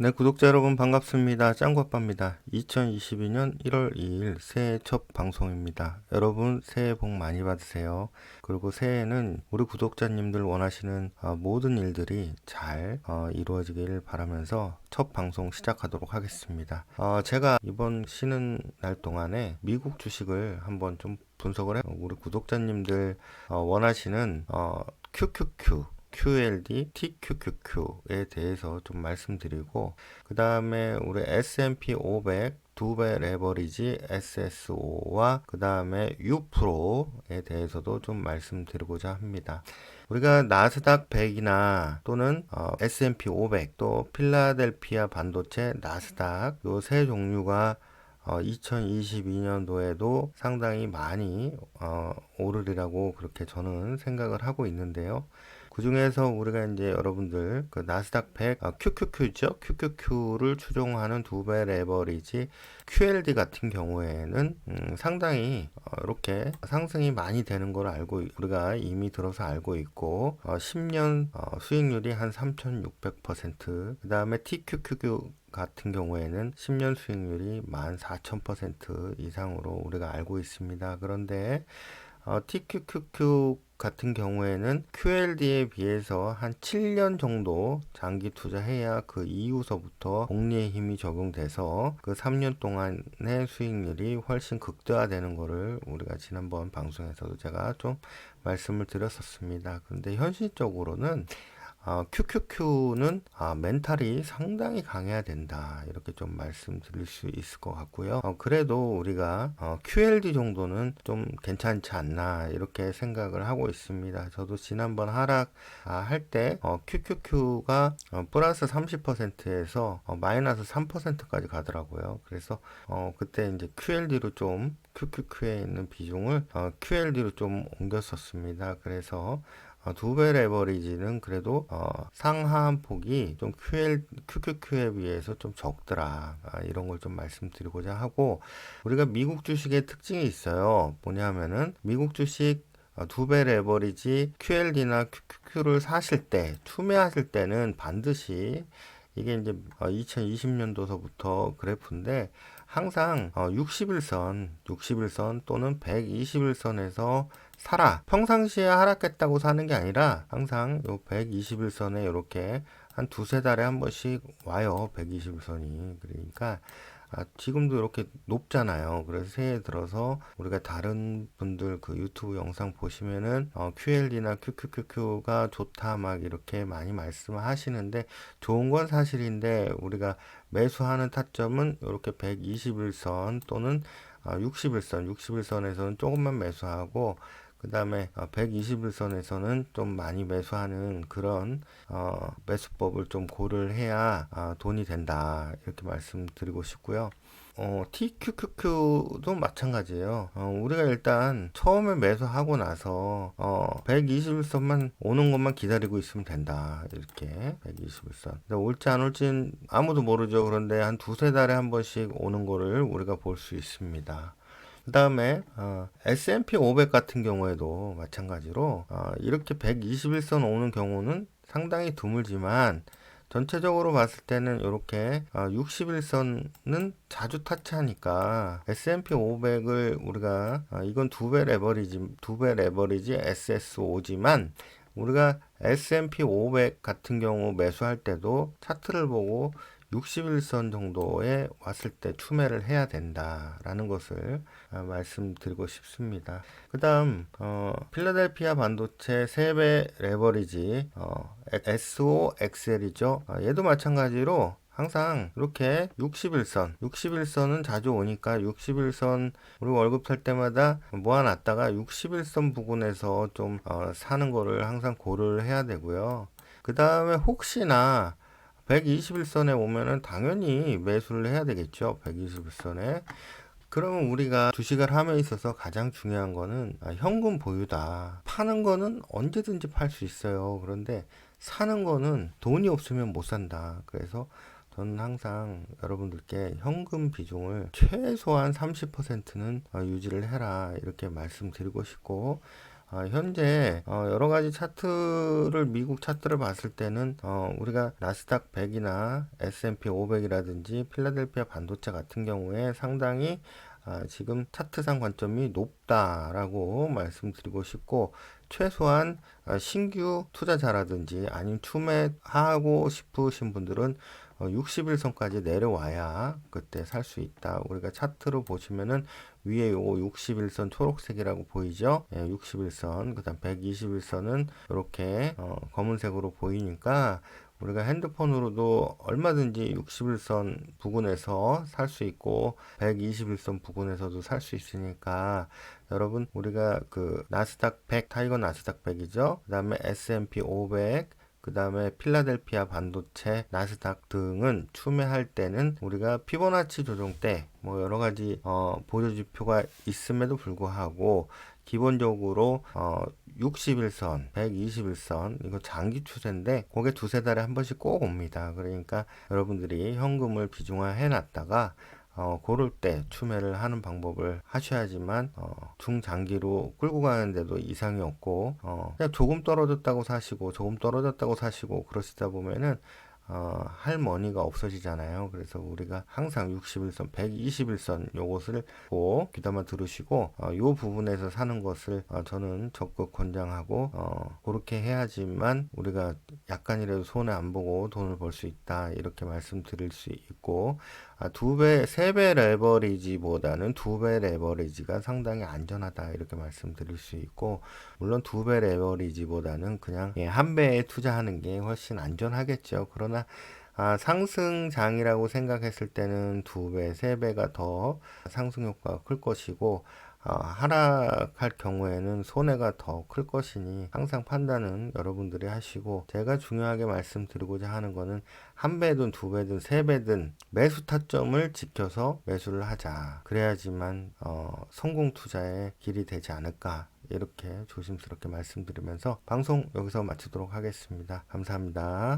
네, 구독자 여러분 반갑습니다. 짱구아빠입니다. 2022년 1월 2일 새해 첫 방송입니다. 여러분 새해 복 많이 받으세요. 그리고 새해에는 우리 구독자님들 원하시는 모든 일들이 잘 이루어지길 바라면서 첫 방송 시작하도록 하겠습니다. 제가 이번 쉬는 날 동안에 미국 주식을 한번 좀 분석을 우리 구독자님들 원하시는 QQQ QLD, TQQQ에 대해서 좀 말씀드리고, 그 다음에 우리 S&P 500 두배 레버리지 SSO와 그 다음에 U-Pro에 대해서도 좀 말씀드리고자 합니다. 우리가 나스닥 100이나 또는 S&P 500 또 필라델피아 반도체 나스닥 요 세 종류가 2022년도에도 상당히 많이 오르리라고 그렇게 저는 생각을 하고 있는데요. 그 중에서 우리가 이제 여러분들 그 나스닥 100 QQQ죠. QQQ를 추종하는 두배 레버리지 QLD 같은 경우에는 상당히 이렇게 상승이 많이 되는 걸 알고 우리가 이미 들어서 알고 있고 10년 수익률이 한 3,600%, 그 다음에 TQQQ 같은 경우에는 10년 수익률이 14,000% 이상으로 우리가 알고 있습니다. 그런데 TQQQ 같은 경우에는 QLD에 비해서 한 7년 정도 장기 투자해야 그 이후서부터 복리의 힘이 적용돼서 그 3년 동안의 수익률이 훨씬 극대화되는 거를 우리가 지난번 방송에서도 제가 좀 말씀을 드렸었습니다. 그런데 현실적으로는 QQQ는 멘탈이 상당히 강해야 된다, 이렇게 좀 말씀드릴 수 있을 것 같고요. 그래도 우리가 QLD 정도는 좀 괜찮지 않나 이렇게 생각을 하고 있습니다. 저도 지난번 하락 할 때 QQQ가 플러스 30%에서 마이너스 3%까지 가더라고요. 그래서 그때 이제 QLD로 좀 QQQ에 있는 비중을 QLD로 좀 옮겼었습니다. 그래서 두배 레버리지는 그래도 상하한 폭이 좀 QQQ에 비해서 좀 적더라, 이런 걸 좀 말씀드리고자 하고, 우리가 미국 주식의 특징이 있어요. 뭐냐면은 미국 주식 두배 레버리지 QLD나 QQQ를 사실 때, 투매하실 때는 반드시 이게 이제 2020년도서부터 그래프인데 항상 60일선 또는 120일선에서 사라. 평상시에 하락했다고 사는 게 아니라 항상 요 120일선에 이렇게 한 두세 달에 한 번씩 와요. 120일선이. 그러니까 지금도 이렇게 높잖아요. 그래서 새해 들어서 우리가 다른 분들 그 유튜브 영상 보시면은 QLD나 QQQQ가 좋다 막 이렇게 많이 말씀을 하시는데, 좋은 건 사실인데 우리가 매수하는 타점은 이렇게 121선 또는 60일선에서는 조금만 매수하고, 그 다음에 121선에서는 좀 많이 매수하는 그런 매수법을 좀 고려를 해야 돈이 된다, 이렇게 말씀드리고 싶고요. TQQQ도 마찬가지예요. 우리가 일단 처음에 매수하고 나서 121선만 오는 것만 기다리고 있으면 된다, 이렇게 121선. 올지 안 올지는 아무도 모르죠. 그런데 한 두세 달에 한 번씩 오는 거를 우리가 볼 수 있습니다. 그 다음에 S&P 500 같은 경우에도 마찬가지로 이렇게 121선 오는 경우는 상당히 드물지만, 전체적으로 봤을 때는 이렇게 60일선은 자주 타치하니까 S&P 500을 우리가 이건 두배 레버리지 SSO지만, 우리가 S&P 500 같은 경우 매수할 때도 차트를 보고 60일선 정도에 왔을 때 추매를 해야 된다라는 것을 말씀드리고 싶습니다. 그 다음 필라델피아 반도체 3배 레버리지 SOXL이죠. 얘도 마찬가지로 항상 이렇게 60일선은 자주 오니까 60일선 우리 월급 탈 때마다 모아놨다가 60일선 부근에서 좀 사는 거를 항상 고려를 해야 되고요. 그 다음에 혹시나 121선에 오면은 당연히 매수를 해야 되겠죠. 121선에. 그러면 우리가 주식을 함에 있어서 가장 중요한 거는 현금 보유다. 파는 거는 언제든지 팔 수 있어요. 그런데 사는 거는 돈이 없으면 못 산다. 그래서 저는 항상 여러분들께 현금 비중을 최소한 30%는 유지를 해라, 이렇게 말씀드리고 싶고, 현재 여러 가지 차트를 미국 차트를 봤을 때는 우리가 나스닥 100이나 S&P 500이라든지 필라델피아 반도체 같은 경우에 상당히 지금 차트상 관점이 높다라고 말씀드리고 싶고 최소한 신규 투자자라든지 아니면 추매하고 싶으신 분들은 60일선까지 내려와야 그때 살 수 있다. 우리가 차트로 보시면은 위에 요거 60일선 초록색이라고 보이죠? 예, 60일선, 그 다음 121선은 이렇게 검은색으로 보이니까 우리가 핸드폰으로도 얼마든지 60일선 부근에서 살 수 있고 121선 부근에서도 살 수 있으니까 여러분 우리가 그 나스닥 100 타이거 나스닥 100이죠. 그 다음에 S&P 500 그 다음에 필라델피아 반도체, 나스닥 등은 추매할 때는 우리가 피보나치 조정 때 뭐 여러 가지 보조지표가 있음에도 불구하고 기본적으로 60일선, 121선 이거 장기 추세인데 그게 두세 달에 한 번씩 꼭 옵니다. 그러니까 여러분들이 현금을 비중화해 놨다가 고를 때 추매를 하는 방법을 하셔야지만 중장기로 끌고 가는데도 이상이 없고 그냥 조금 떨어졌다고 사시고 조금 떨어졌다고 사시고 그러시다 보면은 할 머니가 없어지잖아요. 그래서 우리가 항상 60일선, 121선 요것을 꼭 귀담아 들으시고 요 부분에서 사는 것을 저는 적극 권장하고 그렇게 해야지만 우리가 약간이라도 손해 안 보고 돈을 벌 수 있다 이렇게 말씀드릴 수 있고 두 배, 세 배 레버리지보다는 두 배 레버리지가 상당히 안전하다 이렇게 말씀드릴 수 있고 물론 두 배 레버리지보다는 그냥 한 배에 투자하는 게 훨씬 안전하겠죠. 그러나 상승장이라고 생각했을 때는 두 배, 세 배가 더 상승 효과가 클 것이고 하락할 경우에는 손해가 더 클 것이니 항상 판단은 여러분들이 하시고 제가 중요하게 말씀드리고자 하는 거는 한 배든 두 배든 세 배든 매수 타점을 지켜서 매수를 하자. 그래야지만 성공 투자의 길이 되지 않을까. 이렇게 조심스럽게 말씀드리면서 방송 여기서 마치도록 하겠습니다. 감사합니다.